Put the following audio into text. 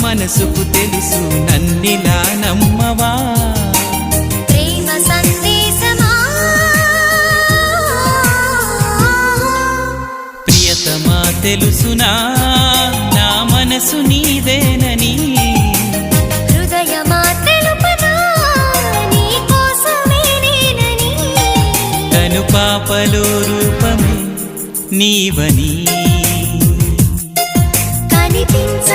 మనసుకు తెలుసు నన్నిలా నమ్మవా ప్రేమ సందేశమా ప్రియతమా తెలుసునా నా మనసు నీదేనని హృదయమా తెలుపనా నీ కోసమే నేనని కను పాపలో రూపమే నీవని కనిపించ